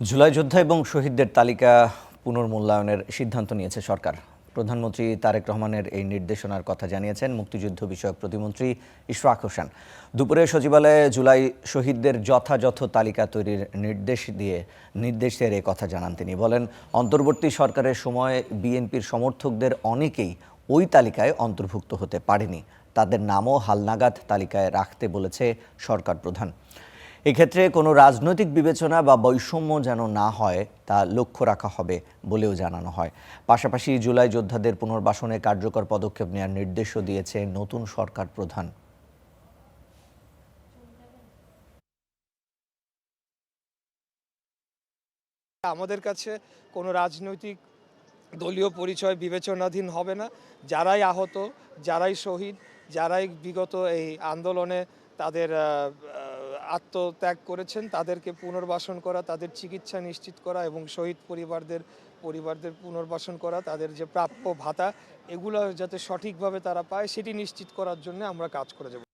জুলাই যোদ্ধা এবং শহীদদের তালিকা পুনর্মূল্যায়নের সিদ্ধান্ত নিয়েছে সরকার। প্রধানমন্ত্রী তারেক রহমানের এই নির্দেশনার কথা জানিয়েছেন মুক্তিযুদ্ধ বিষয়ক প্রতিমন্ত্রী ইশরাক হোসেন। দুপুরে সচিবালয়ে জুলাই শহীদদের যথাযথ তালিকা তৈরির নির্দেশ দিয়ে কথা জানান তিনি। বলেন, অন্তর্বর্তী সরকারের সময় বিএনপির সমর্থকদের অনেকেই ওই তালিকায় অন্তর্ভুক্ত হতে পারেনি। তাদের নামও হালনাগাদ তালিকায় রাখতে বলেছে সরকার প্রধান। এক্ষেত্রে কোনো রাজনৈতিক বিবেচনা বা বৈষম্য যেন না হয় তা লক্ষ্য রাখা হবে বলেও জানানো হয়। পাশাপাশি জুলাই যোদ্ধাদের পুনর্বাসনে কার্যকর পদক্ষেপ নেওয়ার নির্দেশও দিয়েছে নতুন সরকার প্রধান। আমাদের কাছে কোনো রাজনৈতিক দলীয় পরিচয় বিবেচনাধীন হবে না। যারাই আহত, যারাই শহীদ, যারাই বিগত এই আন্দোলনে তাদের আত্মত্যাগ করেছেন, তাদেরকে পুনর্বাসন করা, তাদের চিকিৎসা নিশ্চিত করা এবং শহীদ পরিবারদের পুনর্বাসন করা, তাদের যে প্রাপ্য ভাতা এগুলো যাতে সঠিকভাবে তারা পায় সেটি নিশ্চিত করার জন্য আমরা কাজ করে যাব।